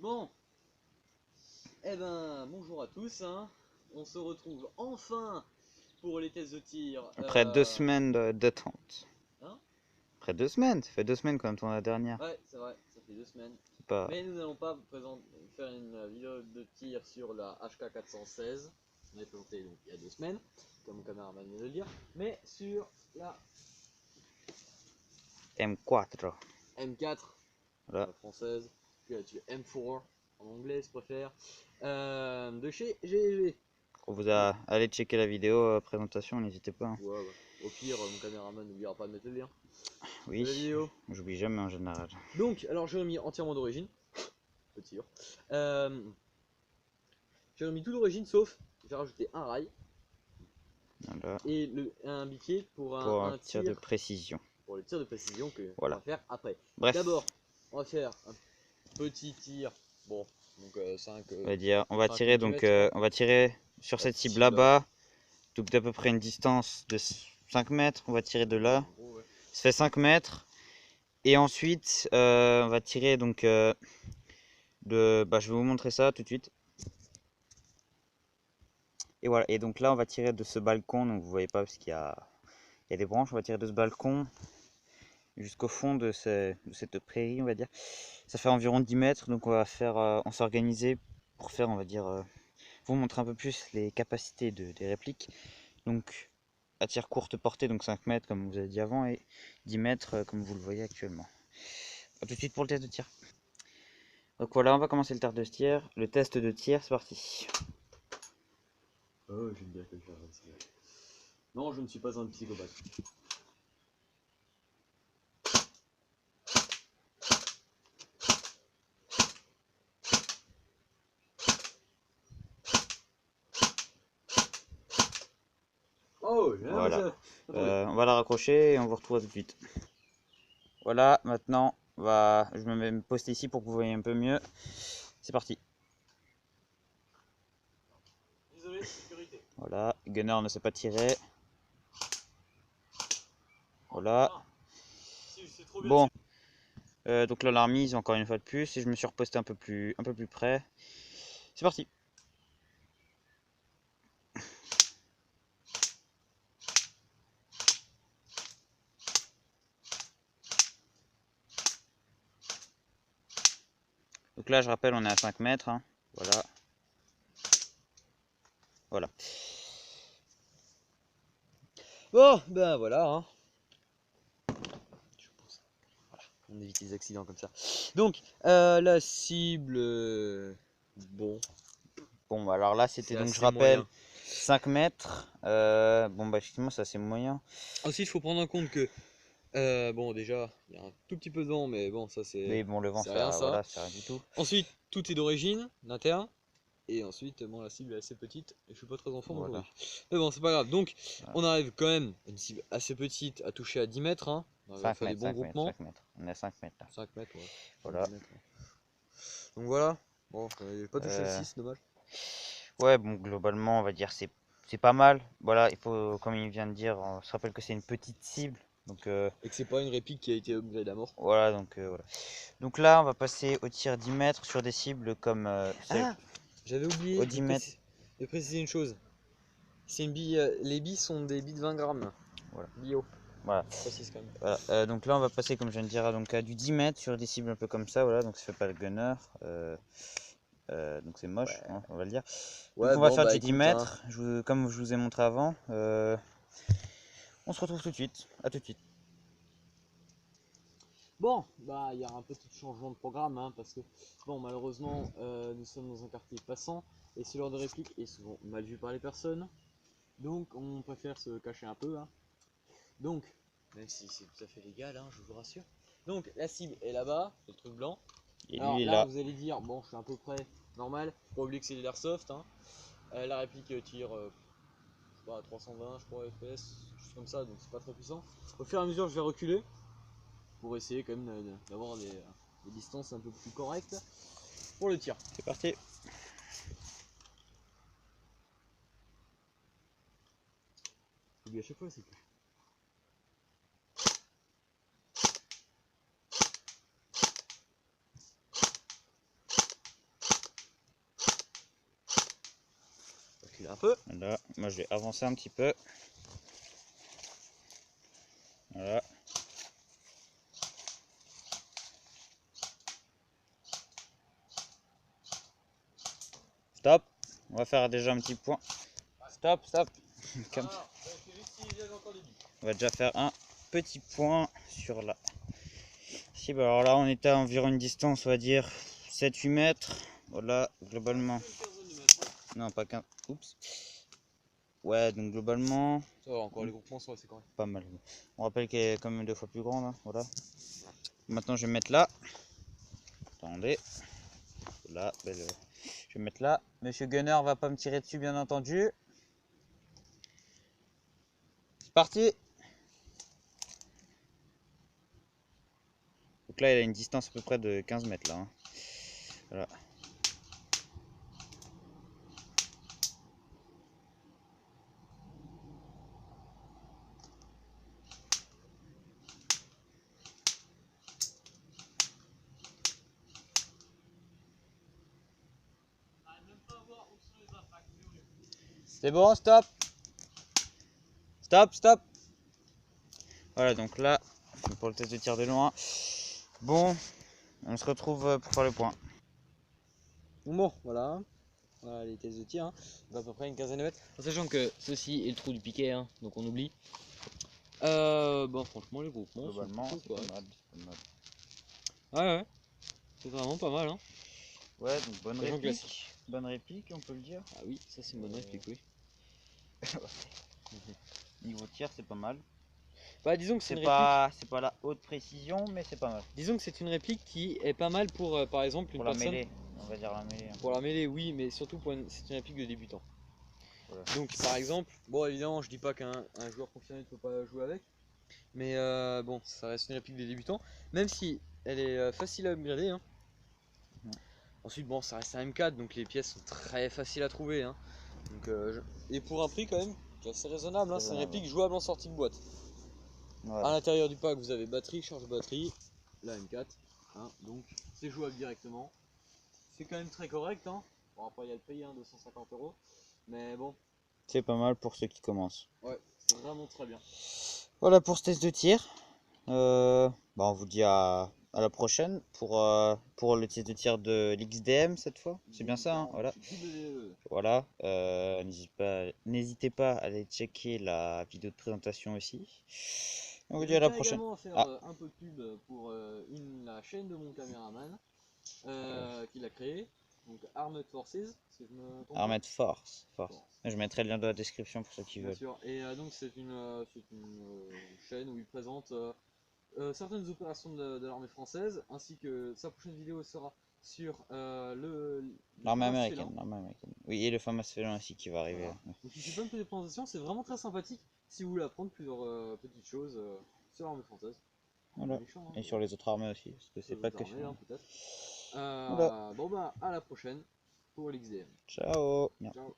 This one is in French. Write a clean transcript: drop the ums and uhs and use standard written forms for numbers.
Bon, eh ben, bonjour à tous, hein. On se retrouve enfin pour les tests de tir. Après 2 semaines d'attente. Hein? Après 2 semaines, ça fait 2 semaines quand même tourné la dernière. Ouais, c'est vrai, ça fait 2 semaines. C'est pas... Mais nous n'allons pas faire une vidéo de tir sur la HK416. On a présenté donc il y a 2 semaines, comme mon caméraman vient de le dire. Mais sur la M4. M4, Voilà. la française, puis là-dessus M4 en anglais, je préfère, de chez GG. On vous a... Allez checker la vidéo présentation, n'hésitez pas. Hein. Ouais, ouais. Au pire, mon caméraman n'oubliera pas de mettre le lien de la Oui, vidéo. j'oublie jamais en général. Donc, alors j'ai remis entièrement d'origine. Petit tir. J'ai remis tout d'origine sauf j'ai rajouté un rail Voilà. et un biquet pour Pour un tir de précision. pour le tir de précision que Voilà. on va faire après. Bref. D'abord, on va faire un petit tir. Bon, donc 5. On va tirer donc on va tirer sur cette cible cible là-bas, donc d'à peu près une distance de 5 mètres. On va tirer de là. Gros, ouais. Ça fait 5 mètres. Et ensuite, on va tirer donc je vais vous montrer ça tout de suite. Et voilà, et donc là on va tirer de ce balcon, donc vous voyez pas parce qu'il y a des branches, on va tirer de ce balcon jusqu'au fond de cette prairie, on va dire. Ça fait environ 10 mètres, donc on va faire, on s'est organisé pour faire, on va dire, vous montrer un peu plus les capacités des répliques. Donc à tir courte portée, donc 5 mètres comme vous avez dit avant, et 10 mètres comme vous le voyez actuellement. A tout de suite pour le test de tir. Donc voilà, on va commencer le test de tir. Le test de tir, c'est parti. Oh, j'aime bien que je fasse ça. Non, je ne suis pas un psychopathe. Oh, Voilà. On va la raccrocher et on vous retrouve tout de suite. Voilà, maintenant, je vais me poster ici pour que vous voyez un peu mieux. C'est parti. Désolé, sécurité. Voilà, Gunner ne sait pas tirer. Voilà. Bon, donc là la remise encore une fois de plus et je me suis reposté un peu plus près. C'est parti. Donc là je rappelle on est à 5 mètres. Hein. Voilà. Voilà. Bon, ben voilà. Hein. Voilà, on évite les accidents comme ça. Donc, la cible. Bon. Bon, alors là c'était donc je rappelle moyen. 5 mètres. Bon, bah effectivement c'est assez moyen. Ensuite, il faut prendre en compte que. Bon, déjà, il y a un tout petit peu de vent, mais bon, ça c'est. Mais bon, le vent C'est rien ça, ça. voilà, c'est rien du tout. Ensuite, tout est d'origine, d'interne. Et ensuite, bon, la cible est assez petite et je suis pas très en forme Voilà. aujourd'hui. Mais bon, c'est pas grave. Donc, Voilà. on arrive quand même à une cible assez petite à toucher à 10 mètres. Hein. On va faire des bons groupements. 5 mètres. On est à 5 mètres là. 5 mètres, ouais. Voilà. Mètres, ouais. Donc voilà. Bon, j'ai pas touché le 6, dommage. Ouais, bon, globalement, on va dire c'est pas mal. Voilà, il faut, comme il vient de dire, on se rappelle que c'est une petite cible. Donc, Et que c'est pas une réplique qui a été upgrade à mort. voilà, donc voilà. Donc là, on va passer au tir 10 mètres sur des cibles comme Ah, j'avais oublié au 10 mètres. de préciser une chose. C'est une bille, les billes sont des billes de 20 grammes. Voilà. Bio. Voilà. Je précise quand même. Voilà. Donc là, on va passer, comme je viens de dire, donc à du 10 mètres sur des cibles un peu comme ça. Voilà, donc ça fait pas le gunner. Donc c'est moche, Ouais. hein, on va le dire. Ouais, Donc on va bon, faire bah du 10 écoute, hein. mètres, comme je vous ai montré avant. On se retrouve tout de suite. À tout de suite. Bon, bah il y a un petit changement de programme, hein, parce que bon, malheureusement, nous sommes dans un quartier passant et ce genre de réplique est souvent mal vu par les personnes. Donc on préfère se cacher un peu. Hein. Donc, même si c'est tout à fait légal, hein, je vous rassure. Donc la cible est là-bas, le truc blanc. Et Alors lui est là, là. vous allez dire, bon, je suis à peu près normal, faut pas oublier que c'est de l'airsoft. Hein. La réplique tire je sais pas, à 320, je crois, FPS, juste comme ça, donc c'est pas très puissant. Au fur et à mesure, je vais reculer pour essayer quand même d'avoir des distances un peu plus correctes pour le tir. C'est parti. J'oublie à chaque fois, c'est que. reculer un peu. Voilà, moi je vais avancer un petit peu. Voilà. Stop. On va faire déjà un petit point. Stop, stop. Comme... On va déjà faire un petit point sur la cible. Alors là, on était à environ une distance, on va dire 7-8 mètres. Voilà, globalement. Non, pas 15. Oups. Ouais, donc globalement. Ça va, encore les groupements sont assez corrects. Pas mal. On rappelle qu'elle est quand même 2 fois plus grande. Hein. Voilà. Maintenant, je vais mettre là. Attendez. Là, ben, je vais mettre là. Monsieur Gunner va pas me tirer dessus, bien entendu. C'est parti. Donc là, il a une distance à peu près de 15 mètres là. Hein. Voilà. C'est bon, stop. Stop, stop. Voilà, donc là, pour le test de tir de loin. Bon, on se retrouve pour faire le point. Bon, voilà. Voilà les tests de tir. Hein. On va à peu près une quinzaine de mètres. En sachant que ceci est le trou du piquet, hein, donc on oublie. Bon, franchement, les groupements Globalement, sont c'est plutôt pas corrects. mal. Ouais, ouais. C'est vraiment pas mal. Hein. Ouais, donc bonne Sachant que la- réplique. Bonne réplique, on peut le dire. Ah oui, ça c'est une bonne réplique, oui. Niveau tir, c'est pas mal. Bah, disons que c'est C'est une réplique. pas la haute précision, mais c'est pas mal. Disons que c'est une réplique qui est pas mal pour, par exemple, une Pour la personne. mêlée, on va dire la mêlée. Hein. Pour la mêlée, oui, mais surtout c'est une réplique de débutant. Voilà. Donc, par exemple, bon, évidemment, je dis pas qu'un joueur confirmé ne peut pas jouer avec, mais bon, ça reste une réplique de débutant, même si elle est facile à upgrader. Hein. Ensuite, bon, ça reste un M4, donc les pièces sont très faciles à trouver. Hein. Donc, et pour un prix quand même, qui est assez raisonnable, hein, c'est une réplique jouable en sortie de boîte. Voilà. À l'intérieur du pack, vous avez batterie, charge batterie, la M4, hein, donc c'est jouable directement. C'est quand même très correct. Hein. Bon, après, il y a le prix, hein, 250 €, mais bon. C'est pas mal pour ceux qui commencent. Ouais, c'est vraiment très bien. Voilà pour ce test de tir. Bah on vous dit à la prochaine pour le test de tir de l'XDM cette fois. C'est bien ça, hein, voilà. Voilà. N'hésitez pas à aller checker la vidéo de présentation aussi. On vous dit à la prochaine. Également faire Ah, un peu de pub pour la chaîne de mon caméraman qu'il a créé, donc Armed Forces, si je me trompe pas. Armed Force. Je mettrai le lien dans la description pour ceux qui Bien veulent. sûr. Et donc c'est une chaîne où il présente certaines opérations de l'armée française, ainsi que sa prochaine vidéo sera sur L'armée FAMAS américaine, Félin. l'armée américaine. Oui, et le FAMAS Félin aussi qui va arriver. Voilà. Ouais. Donc il fait plein de petites présentations, c'est vraiment très sympathique si vous voulez apprendre plusieurs petites choses sur l'armée française. Voilà. Méchant, hein, Et sur les autres armées aussi, parce que c'est pas que sur. hein, peut-être. Voilà. Bon bah à la prochaine pour l'XDM. Ciao. Ciao.